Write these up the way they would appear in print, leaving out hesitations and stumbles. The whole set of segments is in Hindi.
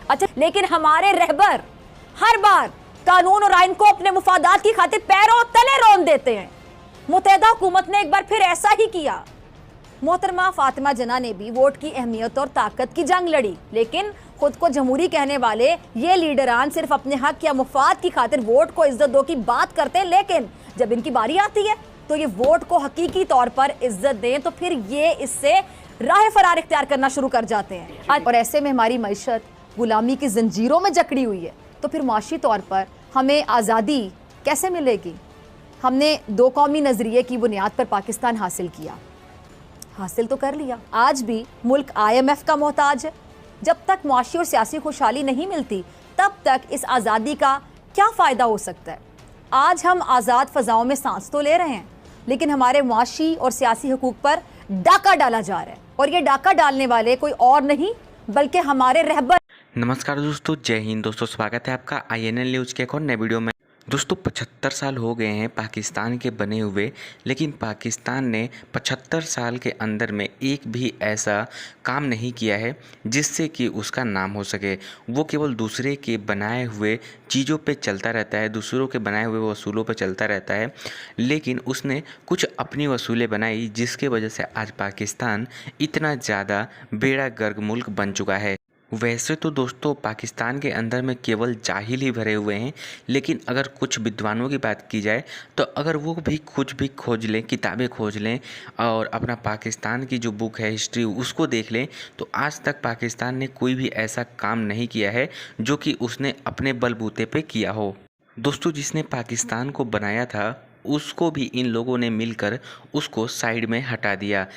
अच्छा, लेकिन हमारे रहबर हर बार कानून और आइन को अपने मुफादात की खातिर पैरों तले रोन देते हैं। मुत्तहिदा हुकूमत ने एक बार फिर ऐसा ही किया। मोहतरमा फातिमा जना ने भी वोट की अहमियत और ताकत की जंग लड़ी, लेकिन खुद को जमहूरी कहने वाले ये लीडरान सिर्फ अपने हक या मुफाद की खातिर वोट को इज्जत दो की बात करते हैं, लेकिन जब इनकी बारी आती है तो ये वोट को हकीकी तौर पर इज्जत दें तो फिर ये इससे राह फरार इख्तियार करना शुरू कर जाते हैं। और ऐसे में हमारी मईशत गुलामी की जंजीरों में जकड़ी हुई है, तो फिर माशी तौर पर हमें आज़ादी कैसे मिलेगी? हमने दो कौमी नज़रिए की बुनियाद पर पाकिस्तान हासिल तो कर लिया। आज भी मुल्क IMF का मोहताज है। जब तक मुआशी और सियासी खुशहाली नहीं मिलती तब तक इस आज़ादी का क्या फ़ायदा हो सकता है? आज हम आज़ाद फ़ज़ाओं में सांस तो ले रहे हैं, लेकिन हमारे मुआशी और सियासी हुकूक पर डाका डाला जा रहा है, और ये डाका डालने वाले कोई और नहीं बल्कि हमारे रहबर। नमस्कार दोस्तों, जय हिंद दोस्तों, स्वागत है आपका INL न्यूज़ के एक और नए वीडियो में। दोस्तों 75 साल हो गए हैं पाकिस्तान के बने हुए, लेकिन पाकिस्तान ने 75 साल के अंदर में एक भी ऐसा काम नहीं किया है जिससे कि उसका नाम हो सके। वो केवल दूसरे के बनाए हुए चीज़ों पे चलता रहता है, दूसरों के बनाए हुए वसूलों पे चलता रहता है, लेकिन उसने कुछ अपनी वसूलें बनाई जिसके वजह से आज पाकिस्तान इतना ज़्यादा बेड़ा गर्क मुल्क बन चुका है। वैसे तो दोस्तों पाकिस्तान के अंदर में केवल जाहिल ही भरे हुए हैं, लेकिन अगर कुछ विद्वानों की बात की जाए तो अगर वो भी कुछ भी खोज लें, किताबें खोज लें और अपना पाकिस्तान की जो बुक है हिस्ट्री उसको देख लें, तो आज तक पाकिस्तान ने कोई भी ऐसा काम नहीं किया है जो कि उसने अपने बलबूते पे किया हो। दोस्तों जिसने पाकिस्तान को बनाया था उसको भी इन लोगों ने मिलकर उसको साइड में हटा दिया।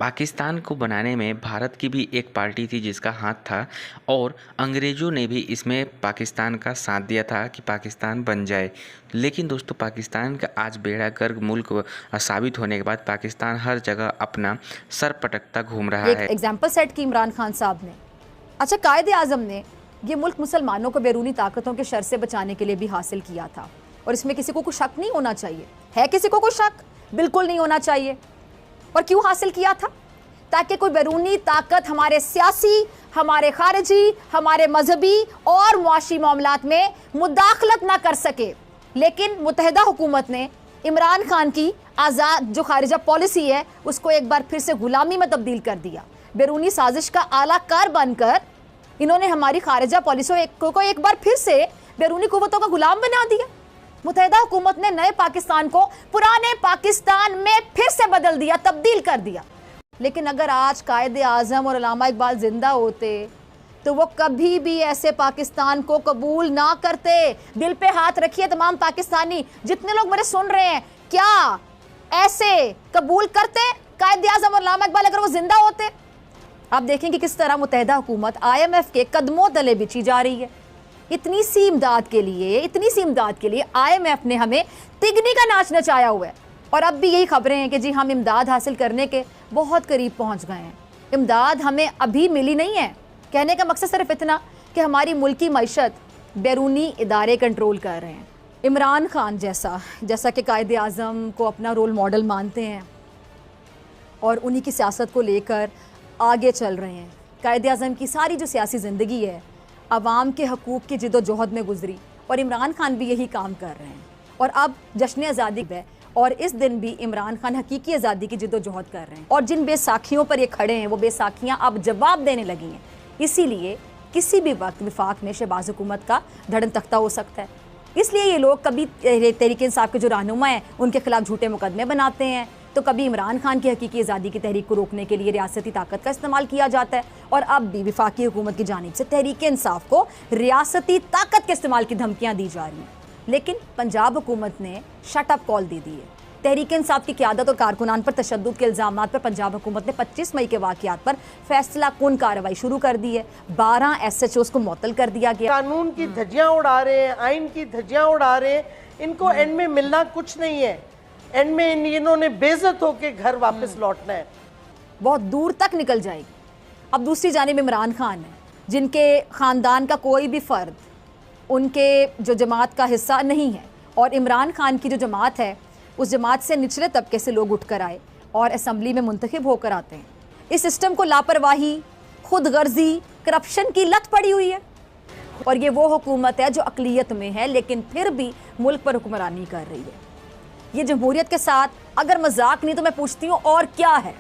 पाकिस्तान को बनाने में भारत की भी एक पार्टी थी जिसका हाथ था, और अंग्रेज़ों ने भी इसमें पाकिस्तान का साथ दिया था कि पाकिस्तान बन जाए। लेकिन दोस्तों पाकिस्तान का आज बेड़ा गर्क मुल्क साबित होने के बाद पाकिस्तान हर जगह अपना सर पटकता घूम रहा है। एग्जाम्पल सेट की इमरान खान साहब ने। अच्छा, कायदे आज़म ने ये मुल्क मुसलमानों को बैरूनी ताकतों के शर से बचाने के लिए भी हासिल किया था, और इसमें किसी को कोई शक नहीं होना चाहिए। है किसी को कोई शक? बिल्कुल नहीं होना चाहिए। और क्यों हासिल किया था? ताकि कोई बैरूनी ताकत हमारे सियासी, हमारे खारजी, हमारे मजहबी और मुआशी मामलात में मुदाखलत ना कर सके। लेकिन मुत्तहिदा हुकूमत ने इमरान खान की आज़ाद जो खारिजा पॉलिसी है उसको एक बार फिर से गुलामी में तब्दील कर दिया। बैरूनी साजिश का आलाकार बनकर इन्होंने हमारी खारिजा पॉलिसी को एक बार फिर से बैरूनी कुव्वतों का गुलाम बना दिया। मुत्तहिदा हुकूमत ने नए पाकिस्तान को पुराने पाकिस्तान में फिर से बदल दिया, तब्दील कर दिया। लेकिन अगर आज कायदे आज़म और अल्लामा इकबाल जिंदा होते तो वो कभी भी ऐसे पाकिस्तान को कबूल ना करते। दिल पे हाथ रखिए तमाम पाकिस्तानी, जितने लोग मेरे सुन रहे हैं, क्या ऐसे कबूल करते कायदे आज़म और अल्लामा इकबाल अगर वो जिंदा होते? आप देखेंगे किस तरह मुत्तहिदा हुकूमत IMF के कदमों तले बिछी जा रही है। इतनी सी इमदाद के लिए IMF ने हमें तिगनी का नाच नचाया हुआ है, और अब भी यही खबरें हैं कि जी हम इमदाद हासिल करने के बहुत करीब पहुंच गए हैं। इमदाद हमें अभी मिली नहीं है। कहने का मकसद सिर्फ इतना कि हमारी मुल्की मईशत बैरूनी इदारे कंट्रोल कर रहे हैं। इमरान खान जैसा कि कायदे आज़म को अपना रोल मॉडल मानते हैं और उन्हीं की सियासत को लेकर आगे चल रहे हैं। कायदे आज़म की सारी जो सियासी ज़िंदगी है अवाम के हकूक़ की जिद्दोजहद में गुजरी, और इमरान खान भी यही काम कर रहे हैं। और अब जश्न आज़ादी है, और इस दिन भी इमरान खान हकीकी आज़ादी की जिद्दोजहद कर रहे हैं, और जिन बेसाखियों पर ये खड़े हैं वो बेसाखियाँ अब जवाब देने लगी हैं। इसीलिए किसी भी वक्त विफाक में शहबाज हुकूमत का धड़न तख्ता हो सकता है। इसलिए ये लोग कभी तहरीक इंसाफ के जो रहनुमा हैं उनके खिलाफ झूठे मुकदमे बनाते हैं, तो कभी इमरान खान की हकीकी आज़ादी की तहरीक को रोकने के लिए रियासती ताकत का इस्तेमाल किया जाता है, और अब भी विफाकी हुकूमत की जानिब से तहरीक इंसाफ को रियासती ताकत के इस्तेमाल की धमकियाँ दी जा रही हैं। लेकिन पंजाब हुकूमत ने शट अप कॉल दे दी है। तहरीक इंसाफ की क़यादत और कारकुनान पर तशद्दुद के इल्ज़ामात पर पंजाब हुकूमत ने 25 मई के वाक़यात पर फैसला कुन कार्रवाई शुरू कर दी है। 12 SHOs को मुअत्तल कर दिया गया। कानून की धज्जियां उड़ा रहे हैं, आइन की धज्जियां उड़ा रहे हैं, इनको एंड में मिलना कुछ नहीं है। एंड में इन्होंने बेइज्जत होकर घर वापस लौटना है, बहुत दूर तक निकल जाएगी। अब दूसरी जानिब इमरान खान है, जिनके ख़ानदान का कोई भी फ़र्द उनके जो जमात का हिस्सा नहीं है, और इमरान खान की जो जमात है उस जमात से निचले तबके से लोग उठकर आए और असम्बली में मुंतखब होकर आते हैं। इस सिस्टम को लापरवाही, खुद गर्जी, करप्शन की लत पड़ी हुई है। और ये वो हुकूमत है जो अक़लियत में है लेकिन फिर भी मुल्क पर हुक्मरानी कर रही है। ये जमहूरियत के साथ अगर मजाक नहीं तो मैं पूछती हूँ और क्या है?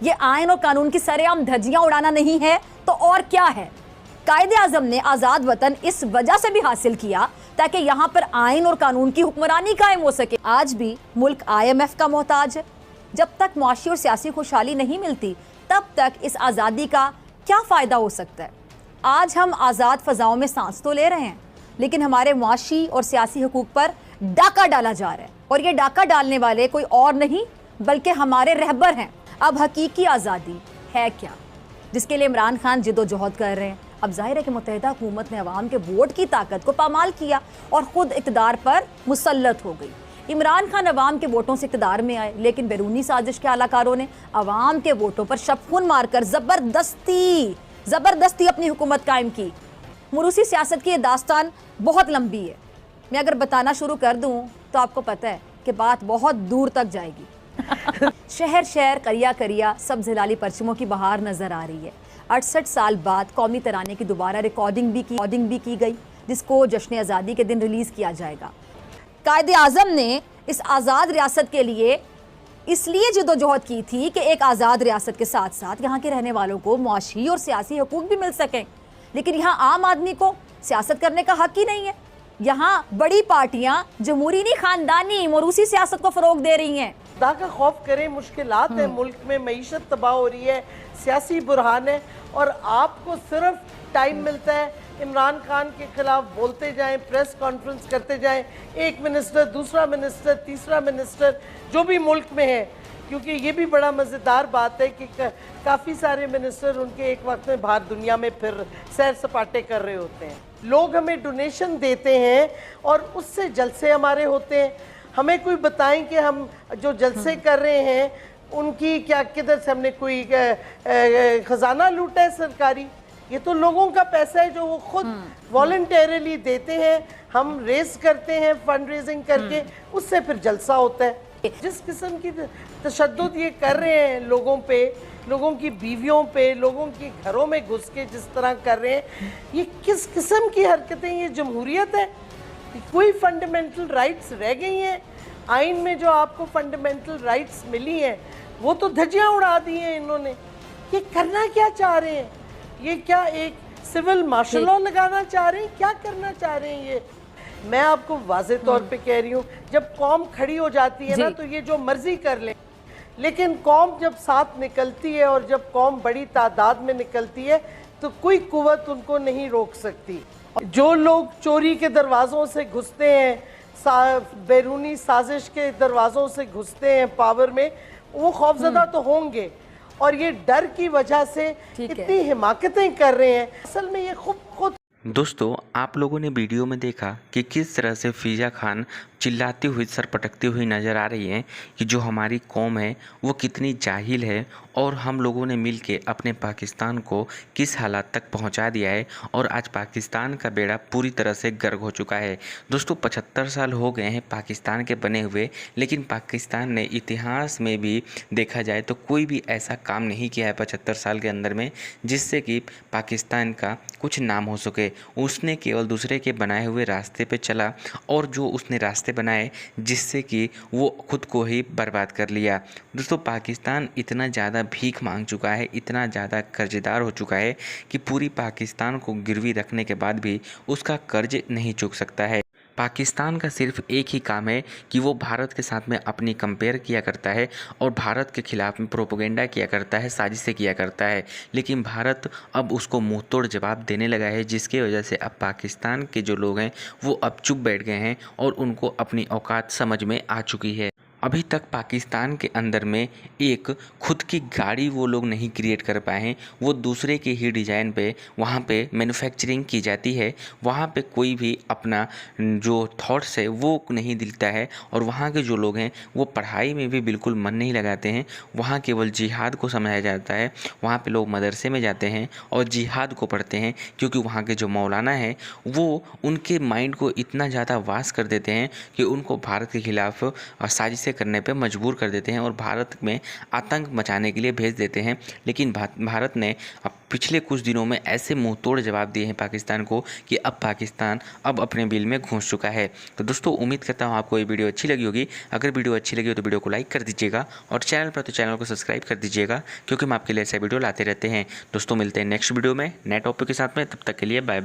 ये आइन और कानून की सरेआम धज्जियां उड़ाना नहीं है तो और क्या है? कायदे आज़म ने आज़ाद वतन इस वजह से भी हासिल किया ताकि यहाँ पर आइन और कानून की हुक्मरानी कायम हो सके। आज भी मुल्क IMF का मोहताज है। जब तक मुआशी और सियासी खुशहाली नहीं मिलती तब तक इस आज़ादी का क्या फ़ायदा हो सकता है? आज हम आज़ाद फ़ज़ाओं में सांस तो ले रहे हैं लेकिन हमारे मुआशी और सियासी हुकूक पर डाका डाला जा रहा है और ये डाका डालने वाले कोई और नहीं बल्कि हमारे रहबर हैं। अब हकीकी आज़ादी है क्या जिसके लिए इमरान खान जिद्दोजहद कर रहे हैं? अब जाहिर है कि मुत्तहिदा हुकूमत ने अवाम के वोट की ताकत को पामाल किया और ख़ुद इक़्तिदार पर मुसल्लत हो गई। इमरान खान अवाम के वोटों से इक़्तिदार में आए लेकिन बैरूनी साजिश के आलाकारों ने अवाम के वोटों पर शबखून मारकर ज़बरदस्ती अपनी हुकूमत कायम की। मुरूसी सियासत की ये दास्तान बहुत लंबी है। मैं अगर बताना शुरू कर दूं तो आपको पता है कि बात बहुत दूर तक जाएगी। शहर शहर करिया करिया सब हिलाली परचमों की बहार नजर आ रही है। 68 साल बाद कौमी तराने की दोबारा रिकॉर्डिंग भी की गई जिसको जश्न आज़ादी के दिन रिलीज़ किया जाएगा। कायदे आज़म ने इस आज़ाद रियासत के लिए इसलिए जिद्दोजहद की थी कि एक आज़ाद रियासत के साथ साथ यहाँ के रहने वालों को मुआशी और सियासी हकूक़ भी मिल सकें। लेकिन यहाँ आम आदमी को सियासत करने का हक ही नहीं है। यहाँ बड़ी पार्टियाँ जमहूरी नहीं खानदानी मरूसी सियासत को फ़रोग दे रही हैं। खुदा का खौफ करें, मुश्किलात है मुल्क में, मईशत तबाह हो रही है, सियासी बुरहान है और आपको सिर्फ टाइम मिलता है इमरान खान के खिलाफ बोलते जाएं, प्रेस कॉन्फ्रेंस करते जाएं, एक मिनिस्टर, दूसरा मिनिस्टर, तीसरा मिनिस्टर जो भी मुल्क में है। क्योंकि ये भी बड़ा मज़ेदार बात है कि काफ़ी सारे मिनिस्टर उनके एक वक्त में बाहर दुनिया में फिर सैर सपाटे कर रहे होते हैं। लोग हमें डोनेशन देते हैं और उससे जलसे हमारे होते हैं। हमें कोई बताएं कि हम जो जलसे कर रहे हैं उनकी क्या, किधर से हमने कोई खजाना लूटा है सरकारी? ये तो लोगों का पैसा है जो वो खुद वॉलंटरली देते हैं। हम रेस करते हैं फंड रेजिंग करके, उससे फिर जलसा होता है। जिस किस्म की तशद्दुद ये कर रहे हैं लोगों पे, लोगों की बीवियों पे, लोगों के घरों में घुस के जिस तरह कर रहे हैं, ये किस किस्म की हरकतें? ये जमहूरियत है? कोई फंडामेंटल राइट्स रह गई हैं? आइन में जो आपको फंडामेंटल राइट्स मिली हैं वो तो धज्जियां उड़ा दी हैं इन्होंने। ये करना क्या चाह रहे हैं? ये क्या एक सिविल मार्शल लॉ लगाना चाह रहे हैं? क्या करना चाह रहे हैं ये? मैं आपको वाज़े तौर पे कह रही हूँ, जब कौम खड़ी हो जाती है ना तो ये जो मर्जी कर ले, लेकिन कौम जब साथ निकलती है और जब कौम बड़ी तादाद में निकलती है तो कोई कुव्वत उनको नहीं रोक सकती। जो लोग चोरी के दरवाज़ों से घुसते हैं, बैरूनी साजिश के दरवाज़ों से घुसते हैं पावर में, वो खौफजदा तो होंगे और ये डर की वजह से इतनी हिमाकतें कर रहे हैं। असल में ये खुद दोस्तों, आप लोगों ने वीडियो में देखा कि किस तरह से फ़िज़ा खान चिल्लाती हुई, सर पटकती हुई नज़र आ रही हैं कि जो हमारी कौम है वो कितनी जाहिल है और हम लोगों ने मिल के अपने पाकिस्तान को किस हालात तक पहुंचा दिया है और आज पाकिस्तान का बेड़ा पूरी तरह से गर्क हो चुका है। दोस्तों, 75 साल हो गए हैं पाकिस्तान के बने हुए, लेकिन पाकिस्तान ने इतिहास में भी देखा जाए तो कोई भी ऐसा काम नहीं किया है 75 साल के अंदर में जिससे कि पाकिस्तान का कुछ नाम हो सके। उसने केवल दूसरे के बनाए हुए रास्ते पे चला और जो उसने रास्ते बनाए जिससे कि वो खुद को ही बर्बाद कर लिया। दोस्तों, पाकिस्तान इतना ज़्यादा भीख मांग चुका है, इतना ज़्यादा कर्जदार हो चुका है कि पूरी पाकिस्तान को गिरवी रखने के बाद भी उसका कर्ज नहीं चुक सकता है। पाकिस्तान का सिर्फ एक ही काम है कि वो भारत के साथ में अपनी कंपेयर किया करता है और भारत के खिलाफ में प्रोपोगेंडा किया करता है, साजिशें किया करता है, लेकिन भारत अब उसको मुंह तोड़ जवाब देने लगा है, जिसकी वजह से अब पाकिस्तान के जो लोग हैं वो अब चुप बैठ गए हैं और उनको अपनी औकात समझ में आ चुकी है। अभी तक पाकिस्तान के अंदर में एक खुद की गाड़ी वो लोग नहीं क्रिएट कर पाए हैं, वो दूसरे के ही डिज़ाइन पे वहाँ पे मैन्युफैक्चरिंग की जाती है। वहाँ पे कोई भी अपना जो थॉट्स है वो नहीं दिलता है और वहाँ के जो लोग हैं वो पढ़ाई में भी बिल्कुल मन नहीं लगाते हैं। वहाँ केवल जिहाद को समझाया जाता है। वहाँ पे लोग मदरसे में जाते हैं और जिहाद को पढ़ते हैं क्योंकि वहाँ के जो मौलाना हैं वो उनके माइंड को इतना ज़्यादा वास कर देते हैं कि उनको भारत के खिलाफ साजिशें करने पे मजबूर कर देते हैं और भारत में आतंक मचाने के लिए भेज देते हैं। लेकिन भारत ने अब पिछले कुछ दिनों में ऐसे मुंह तोड़ जवाब दिए हैं पाकिस्तान को कि अब पाकिस्तान अब अपने बिल में घुस चुका है। तो दोस्तों उम्मीद करता हूँ आपको ये वीडियो अच्छी लगी होगी। अगर वीडियो अच्छी लगी हो तो वीडियो को लाइक कर दीजिएगा और चैनल पर तो चैनल को सब्सक्राइब कर दीजिएगा, क्योंकि हम आपके लिए ऐसा वीडियो लाते रहते हैं। दोस्तों मिलते हैं नेक्स्ट वीडियो में नए टॉपिक के साथ में, तब तक के लिए बाय बाय।